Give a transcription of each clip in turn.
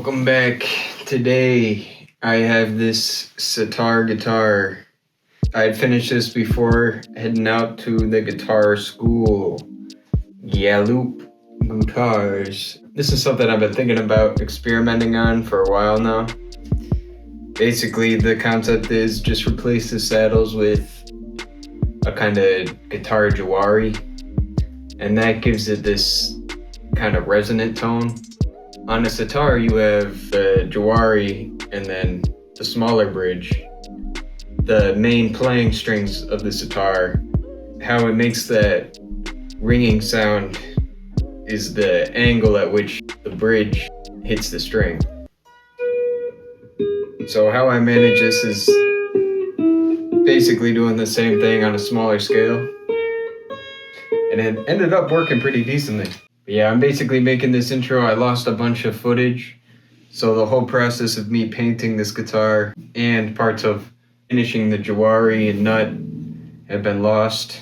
Welcome back. Today I have this sitar guitar. I had finished this before heading out to the guitar school. Galloop guitars. This is something I've been thinking about experimenting on for a while now. Basically, the concept is just replace the saddles with a kind of guitar Jawari, and that gives it this kind of resonant tone. On a sitar, you have the Jawari and then the smaller bridge. The main playing strings of the sitar, how it makes that ringing sound is the angle at which the bridge hits the string. So how I manage this is basically doing the same thing on a smaller scale. And it ended up working pretty decently. But yeah, I'm basically making this intro. I lost a bunch of footage. So the whole process of me painting this guitar and parts of finishing the Jawari and nut have been lost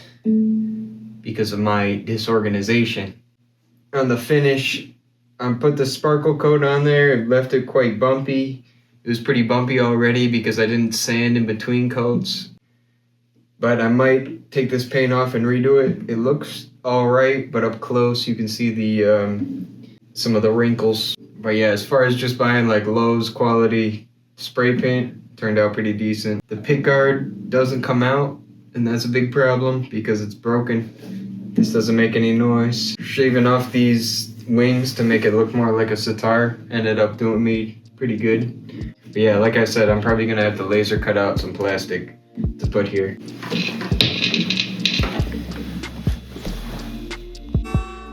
because of my disorganization. On the finish, I put the sparkle coat on there. It left it quite bumpy. It was pretty bumpy already because I didn't sand in between coats. But I might take this paint off and redo it. It looks all right, but up close you can see the some of the wrinkles. But yeah, as far as just buying like Lowe's quality spray paint, turned out pretty decent. The pick guard doesn't come out, and that's a big problem because it's broken. This doesn't make any noise. Shaving off these wings to make it look more like a sitar ended up doing me pretty good. But yeah, like I said, I'm probably gonna have to laser cut out some plastic to put here.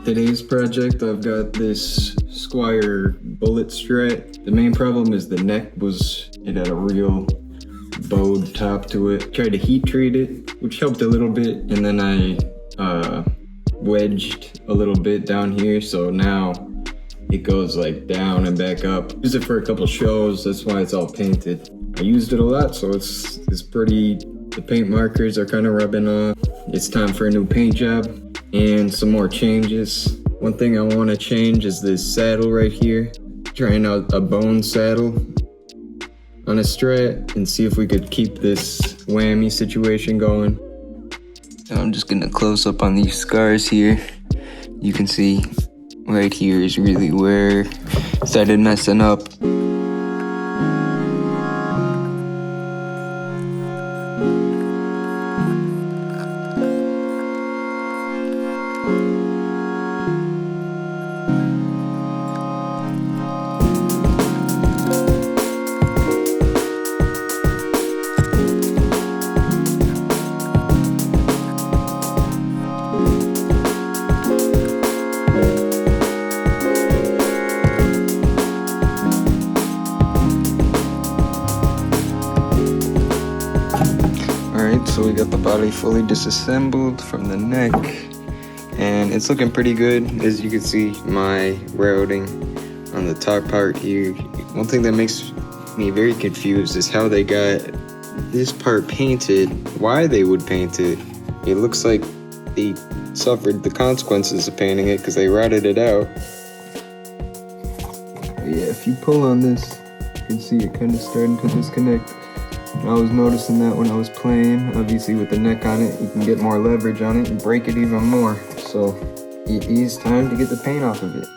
Today's project, I've got this Squire bullet strat. The main problem is the neck it had a real bowed top to it. Tried to heat treat it, which helped a little bit, and then I wedged a little bit down here, so now it goes like down and back up. Used it for a couple shows, that's why it's all painted. I used it a lot, so it's pretty, the paint markers are kind of rubbing off. It's time for a new paint job and some more changes. One thing I want to change is this saddle right here. Trying out a bone saddle on a Strat and see if we could keep this whammy situation going. I'm just gonna close up on these scars here. You can see right here is really where I started messing up. So we got the body fully disassembled from the neck, and it's looking pretty good. As you can see, my routing on the top part here. One thing that makes me very confused is how they got this part painted, why they would paint it. It looks like they suffered the consequences of painting it because they routed it out. Yeah, if you pull on this, you can see it kind of starting to disconnect. I was noticing that when I was playing. Obviously with the neck on it, you can get more leverage on it and break it even more. So it is time to get the paint off of it.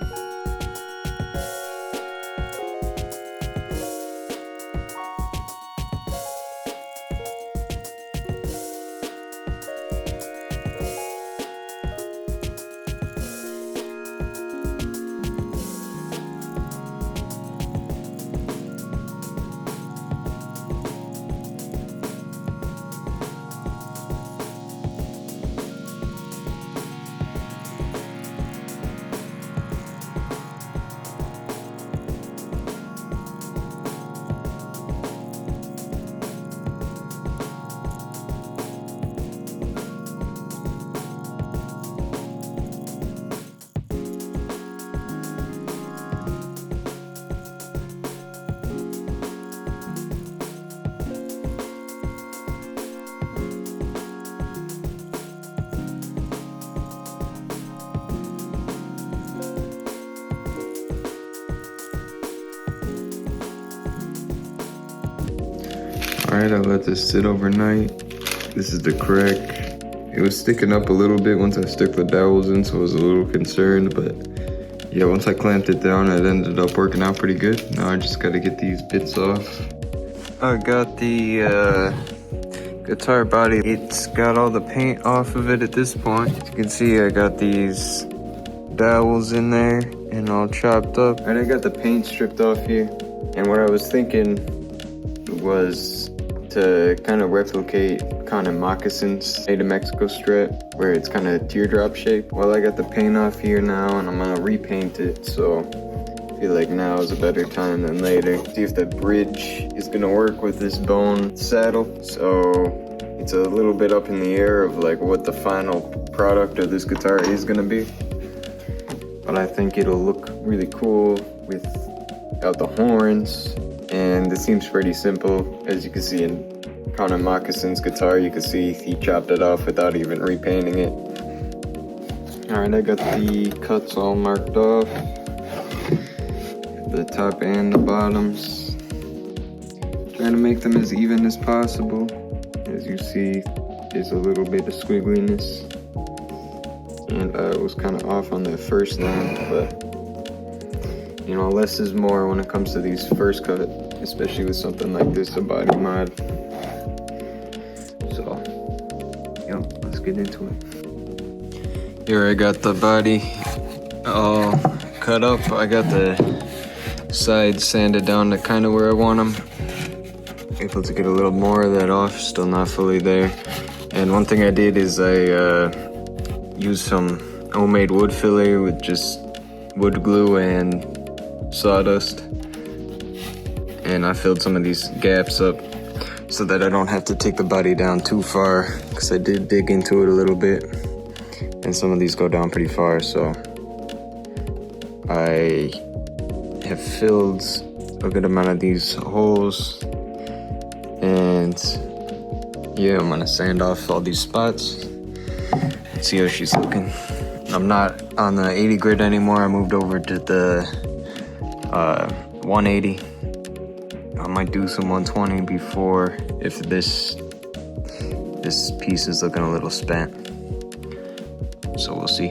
Alright, I let this sit overnight. This is the crack. It was sticking up a little bit once I stuck the dowels in, so I was a little concerned, but yeah, once I clamped it down, it ended up working out pretty good. Now I just gotta get these bits off. I got the guitar body. It's got all the paint off of it at this point. As you can see, I got these dowels in there and all chopped up. And I got the paint stripped off here. And what I was thinking was to kind of replicate kind of moccasins made in Mexico strap, where it's kind of teardrop shape. Well, I got the paint off here now and I'm gonna repaint it, so I feel like now is a better time than later. See if the bridge is gonna work with this bone saddle. So it's a little bit up in the air of like what the final product of this guitar is gonna be. But I think it'll look really cool without the horns. And it seems pretty simple. As you can see in Connor Moccasins guitar, you can see he chopped it off without even repainting it. Alright, I got the cuts all marked off. The top and the bottoms. Trying to make them as even as possible. As you see, there's a little bit of squiggliness. And I was kind of off on that first line, but you know, less is more when it comes to these first cut, especially with something like this, a body mod. So, yep, let's get into it. Here I got the body all cut up. I got the sides sanded down to kind of where I want them. Able to get a little more of that off, still not fully there. And one thing I did is I used some homemade wood filler with just wood glue and sawdust, and I filled some of these gaps up so that I don't have to take the body down too far, because I did dig into it a little bit and some of these go down pretty far. So I have filled a good amount of these holes, and yeah, I'm gonna sand off all these spots. Let's see how she's looking. I'm not on the 80 grit anymore. I moved over to the 180. I might do some 120 before, if this piece is looking a little spent. So we'll see.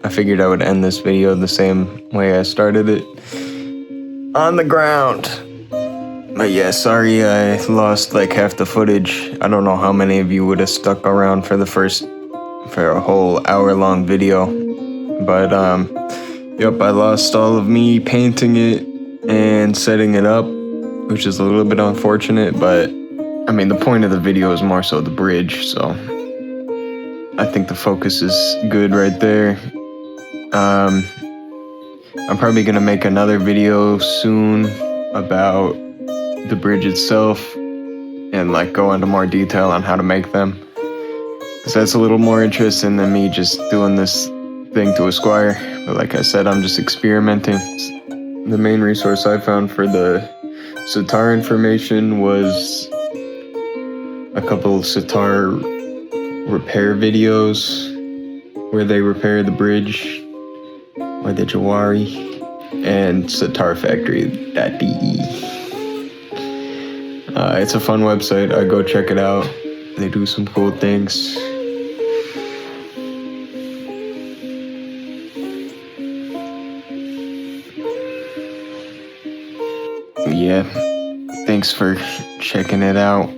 I figured I would end this video the same way I started it, on the ground. But yeah, sorry I lost like half the footage. I don't know how many of you would have stuck around for a whole hour-long video. But yep, I lost all of me painting it and setting it up, which is a little bit unfortunate, but I mean, the point of the video is more so the bridge, so I think the focus is good right there. I'm probably gonna make another video soon about the bridge itself and like go into more detail on how to make them, because that's a little more interesting than me just doing this thing to a squire. But like I said, I'm just experimenting. The main resource I found for the sitar information was a couple of sitar repair videos where they repair the bridge, or the Jawari, and sitarfactory.de. It's a fun website. I go check it out. They do some cool things. Yeah, thanks for checking it out.